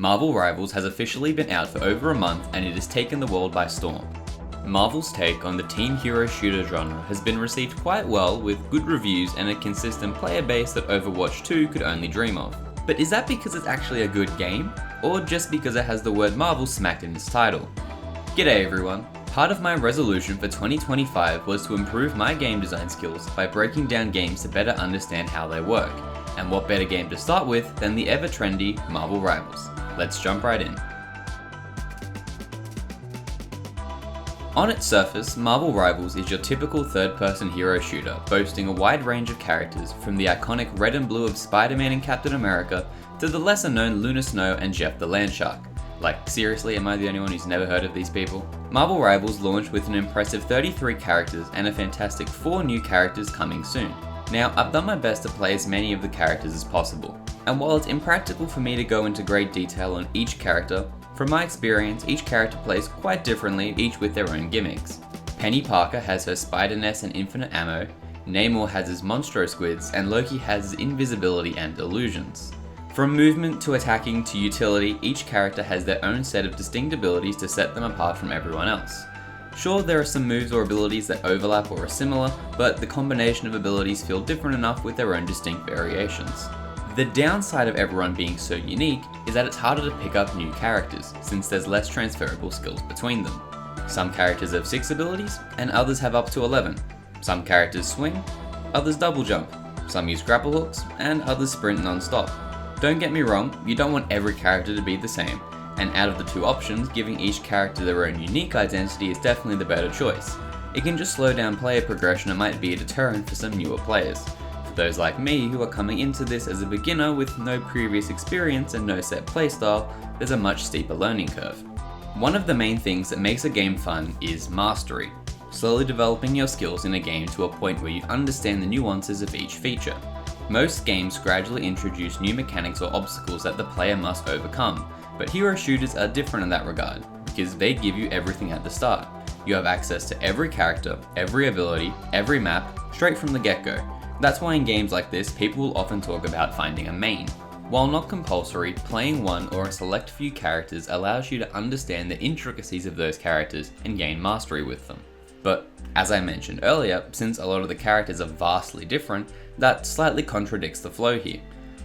Marvel Rivals has officially been out for over a month and it has taken the world by storm. Marvel's take on the team hero shooter genre has been received quite well with good reviews and a consistent player base that Overwatch 2 could only dream of. But is that because it's actually a good game, or just because it has the word Marvel smacked in its title? G'day everyone! Part of my resolution for 2025 was to improve my game design skills by breaking down games to better understand how they work. And what better game to start with than the ever trendy Marvel Rivals? Let's jump right in. On its surface, Marvel Rivals is your typical third-person hero shooter, boasting a wide range of characters, from the iconic red and blue of Spider-Man and Captain America, to the lesser-known Luna Snow and Jeff the Landshark. Like, seriously, am I the only one who's never heard of these people? Marvel Rivals launched with an impressive 33 characters and a fantastic 4 new characters coming soon. Now, I've done my best to play as many of the characters as possible, and while it's impractical for me to go into great detail on each character, from my experience, each character plays quite differently, each with their own gimmicks. Penny Parker has her spider-ness and infinite ammo, Namor has his monstro squids, and Loki has his invisibility and illusions. From movement to attacking to utility, each character has their own set of distinct abilities to set them apart from everyone else. Sure, there are some moves or abilities that overlap or are similar, but the combination of abilities feel different enough with their own distinct variations. The downside of everyone being so unique is that it's harder to pick up new characters, since there's less transferable skills between them. Some characters have 6 abilities, and others have up to 11. Some characters swing, others double jump, some use grapple hooks, and others sprint non-stop. Don't get me wrong, you don't want every character to be the same, and out of the 2 options, giving each character their own unique identity is definitely the better choice. It can just slow down player progression and might be a deterrent for some newer players. Those like me who are coming into this as a beginner with no previous experience and no set playstyle, there's a much steeper learning curve. One of the main things that makes a game fun is mastery, slowly developing your skills in a game to a point where you understand the nuances of each feature. Most games gradually introduce new mechanics or obstacles that the player must overcome, but hero shooters are different in that regard, because they give you everything at the start. You have access to every character, every ability, every map, straight from the get-go. That's why in games like this, people will often talk about finding a main. While not compulsory, playing one or a select few characters allows you to understand the intricacies of those characters and gain mastery with them. But, as I mentioned earlier, since a lot of the characters are vastly different, that slightly contradicts the flow here.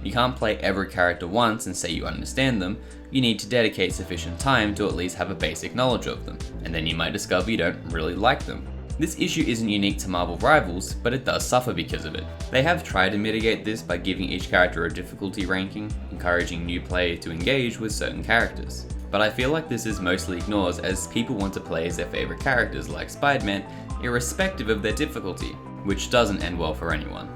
You can't play every character once and say you understand them, you need to dedicate sufficient time to at least have a basic knowledge of them, and then you might discover you don't really like them. This issue isn't unique to Marvel Rivals, but it does suffer because of it. They have tried to mitigate this by giving each character a difficulty ranking, encouraging new players to engage with certain characters. But I feel like this is mostly ignored as people want to play as their favourite characters like Spider-Man, irrespective of their difficulty, which doesn't end well for anyone.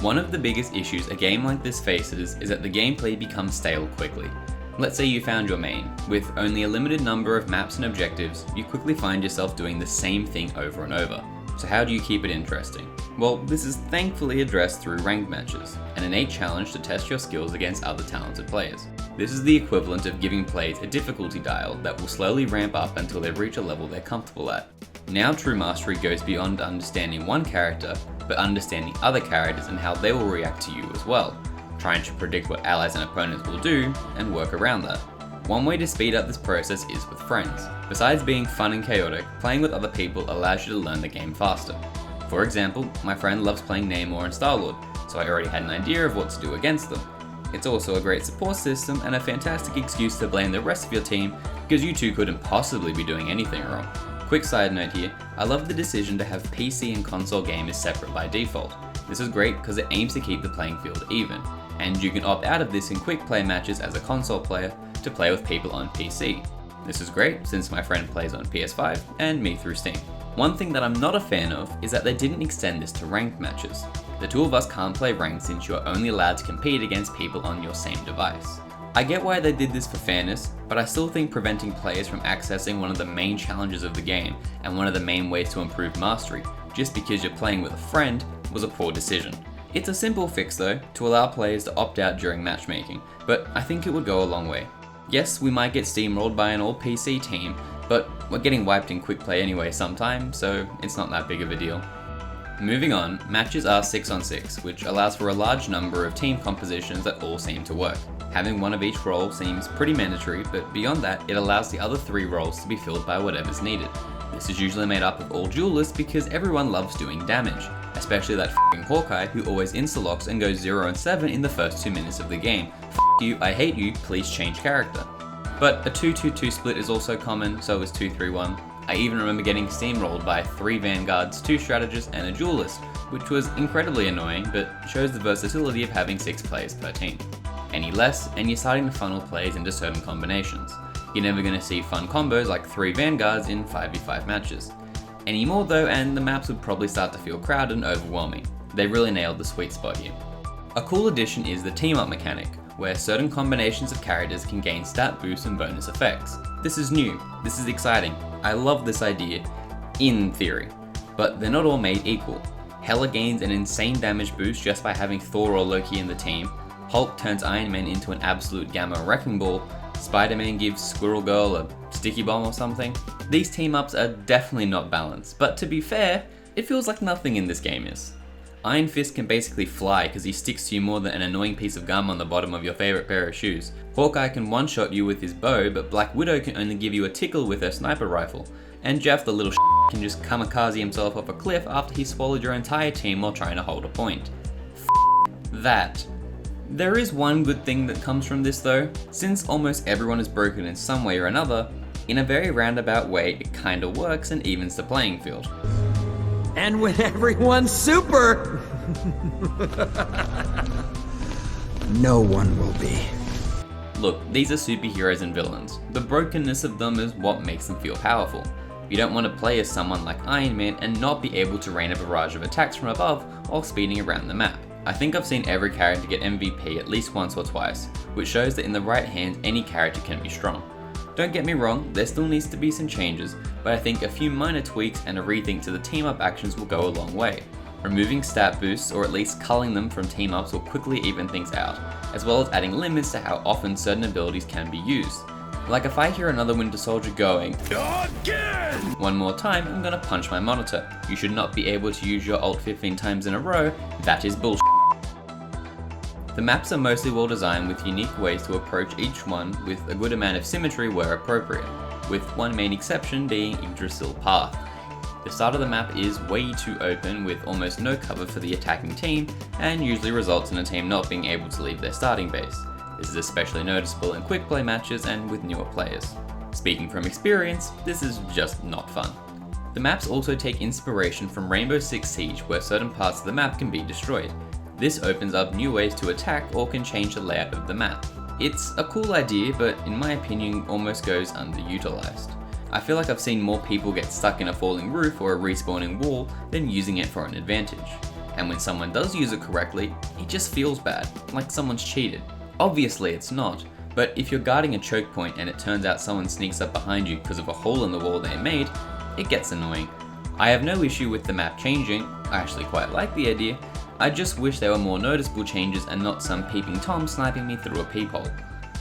One of the biggest issues a game like this faces is that the gameplay becomes stale quickly. Let's say you found your main. With only a limited number of maps and objectives, you quickly find yourself doing the same thing over and over. So how do you keep it interesting? Well, this is thankfully addressed through ranked matches, an innate challenge to test your skills against other talented players. This is the equivalent of giving players a difficulty dial that will slowly ramp up until they reach a level they're comfortable at. Now true mastery goes beyond understanding one character, but understanding other characters and how they will react to you as well, trying to predict what allies and opponents will do, and work around that. One way to speed up this process is with friends. Besides being fun and chaotic, playing with other people allows you to learn the game faster. For example, my friend loves playing Namor and Star-Lord, so I already had an idea of what to do against them. It's also a great support system and a fantastic excuse to blame the rest of your team because you two couldn't possibly be doing anything wrong. Quick side note here, I love the decision to have PC and console gamers separate by default. This is great because it aims to keep the playing field even, and you can opt out of this in quick play matches as a console player to play with people on PC. This is great since my friend plays on PS5 and me through Steam. One thing that I'm not a fan of is that they didn't extend this to ranked matches. The 2 of us can't play ranked since you are only allowed to compete against people on your same device. I get why they did this for fairness, but I still think preventing players from accessing one of the main challenges of the game and one of the main ways to improve mastery, just because you're playing with a friend, was a poor decision. It's a simple fix though, to allow players to opt out during matchmaking, but I think it would go a long way. Yes, we might get steamrolled by an all-PC team, but we're getting wiped in quick play anyway sometime, so it's not that big of a deal. Moving on, matches are 6 on 6, which allows for a large number of team compositions that all seem to work. Having one of each role seems pretty mandatory, but beyond that, it allows the other 3 roles to be filled by whatever's needed. This is usually made up of all duelists because everyone loves doing damage, especially that f***ing Hawkeye who always insta-locks and goes 0 and 7 in the first 2 minutes of the game. F*** you, I hate you, please change character. But a 2-2-2 split is also common, so is 2-3-1. I even remember getting steamrolled by 3 vanguards, 2 strategists, and a duelist, which was incredibly annoying, but shows the versatility of having 6 players per team. Any less, and you're starting to funnel plays into certain combinations. You're never going to see fun combos like 3 vanguards in 5v5 matches. Any more though, and the maps would probably start to feel crowded and overwhelming. They really nailed the sweet spot here. A cool addition is the team up mechanic, where certain combinations of characters can gain stat boosts and bonus effects. This is new, this is exciting, I love this idea, in theory, but they're not all made equal. Hela gains an insane damage boost just by having Thor or Loki in the team, Hulk turns Iron Man into an absolute gamma wrecking ball, Spider-Man gives Squirrel Girl a sticky bomb or something. These team-ups are definitely not balanced, but to be fair, it feels like nothing in this game is. Iron Fist can basically fly because he sticks to you more than an annoying piece of gum on the bottom of your favorite pair of shoes. Hawkeye can one-shot you with his bow, but Black Widow can only give you a tickle with her sniper rifle. And Jeff the little can just kamikaze himself off a cliff after he swallowed your entire team while trying to hold a point. That. There is one good thing that comes from this though. Since almost everyone is broken in some way or another, in a very roundabout way it kinda works and evens the playing field. And when everyone's super, no one will be. Look, these are superheroes and villains. The brokenness of them is what makes them feel powerful. You don't want to play as someone like Iron Man and not be able to rain a barrage of attacks from above while speeding around the map. I think I've seen every character get MVP at least once or twice, which shows that in the right hands any character can be strong. Don't get me wrong, there still needs to be some changes, but I think a few minor tweaks and a rethink to the team up actions will go a long way. Removing stat boosts or at least culling them from team ups will quickly even things out, as well as adding limits to how often certain abilities can be used. Like if I hear another Winter Soldier going, "Again!" one more time, I'm gonna punch my monitor. You should not be able to use your ult 15 times in a row, that is bullshit. The maps are mostly well designed with unique ways to approach each one with a good amount of symmetry where appropriate, with one main exception being Yggdrasil Path. The start of the map is way too open with almost no cover for the attacking team and usually results in a team not being able to leave their starting base. This is especially noticeable in quick play matches and with newer players. Speaking from experience, this is just not fun. The maps also take inspiration from Rainbow Six Siege where certain parts of the map can be destroyed. This opens up new ways to attack or can change the layout of the map. It's a cool idea, but in my opinion almost goes underutilized. I feel like I've seen more people get stuck in a falling roof or a respawning wall than using it for an advantage. And when someone does use it correctly, it just feels bad, like someone's cheated. Obviously it's not, but if you're guarding a choke point and it turns out someone sneaks up behind you because of a hole in the wall they made, it gets annoying. I have no issue with the map changing, I actually quite like the idea. I just wish there were more noticeable changes and not some peeping Tom sniping me through a peephole.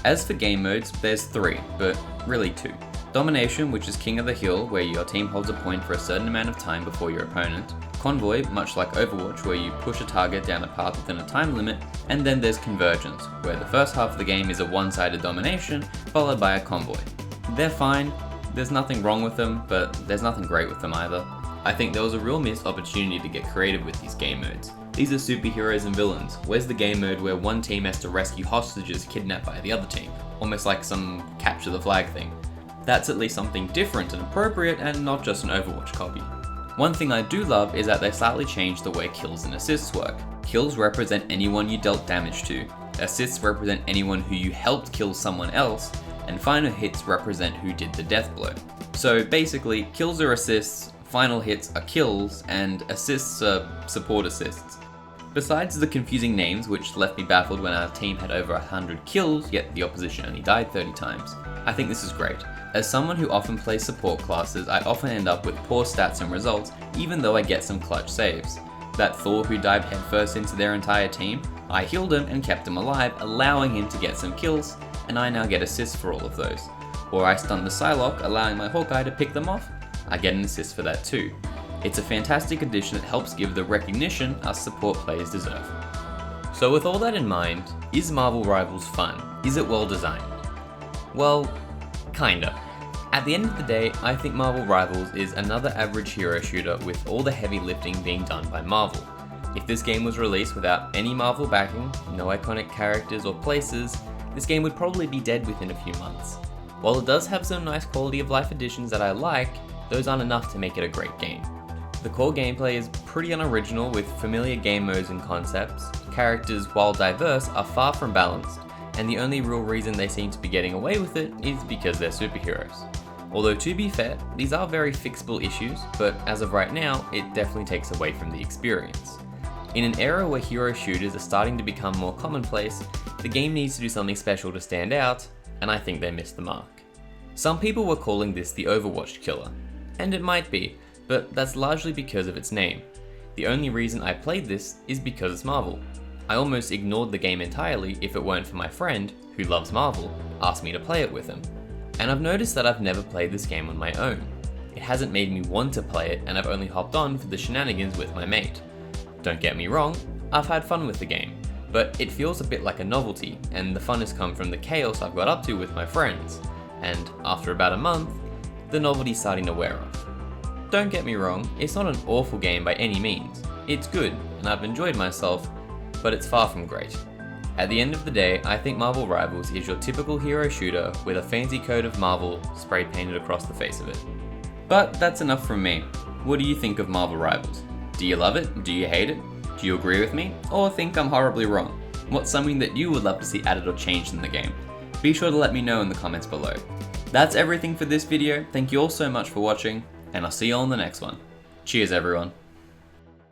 As for game modes, there's 3, but really 2. Domination, which is King of the Hill, where your team holds a point for a certain amount of time before your opponent. Convoy, much like Overwatch, where you push a target down a path within a time limit. And then there's Convergence, where the first half of the game is a one-sided domination, followed by a convoy. They're fine, there's nothing wrong with them, but there's nothing great with them either. I think there was a real missed opportunity to get creative with these game modes. These are superheroes and villains. Where's the game mode where one team has to rescue hostages kidnapped by the other team? Almost like some capture the flag thing. That's at least something different and appropriate and not just an Overwatch copy. One thing I do love is that they slightly changed the way kills and assists work. Kills represent anyone you dealt damage to, assists represent anyone who you helped kill someone else, and final hits represent who did the death blow. So basically, kills are assists, final hits are kills, and assists are support assists. Besides the confusing names, which left me baffled when our team had over 100 kills, yet the opposition only died 30 times, I think this is great. As someone who often plays support classes, I often end up with poor stats and results, even though I get some clutch saves. That Thor who dived headfirst into their entire team, I healed him and kept him alive, allowing him to get some kills, and I now get assists for all of those. Or I stunned the Psylocke, allowing my Hawkeye to pick them off, I get an assist for that too. It's a fantastic addition that helps give the recognition us support players deserve. So with all that in mind, is Marvel Rivals fun? Is it well designed? Well, kinda. At the end of the day, I think Marvel Rivals is another average hero shooter with all the heavy lifting being done by Marvel. If this game was released without any Marvel backing, no iconic characters or places, this game would probably be dead within a few months. While it does have some nice quality of life additions that I like, those aren't enough to make it a great game. The core gameplay is pretty unoriginal with familiar game modes and concepts. Characters, while diverse, are far from balanced, and the only real reason they seem to be getting away with it is because they're superheroes. Although to be fair, these are very fixable issues, but as of right now, it definitely takes away from the experience. In an era where hero shooters are starting to become more commonplace, the game needs to do something special to stand out, and I think they missed the mark. Some people were calling this the Overwatch killer, and it might be, but that's largely because of its name. The only reason I played this is because it's Marvel. I almost ignored the game entirely if it weren't for my friend, who loves Marvel, asked me to play it with him. And I've noticed that I've never played this game on my own. It hasn't made me want to play it, and I've only hopped on for the shenanigans with my mate. Don't get me wrong, I've had fun with the game, but it feels a bit like a novelty, and the fun has come from the chaos I've got up to with my friends, and after about a month, the novelty's starting to wear off. Don't get me wrong, it's not an awful game by any means. It's good, and I've enjoyed myself, but it's far from great. At the end of the day, I think Marvel Rivals is your typical hero shooter with a fancy coat of Marvel spray painted across the face of it. But that's enough from me. What do you think of Marvel Rivals? Do you love it? Do you hate it? Do you agree with me? Or think I'm horribly wrong? What's something that you would love to see added or changed in the game? Be sure to let me know in the comments below. That's everything for this video. Thank you all so much for watching, and I'll see you all in the next one. Cheers everyone.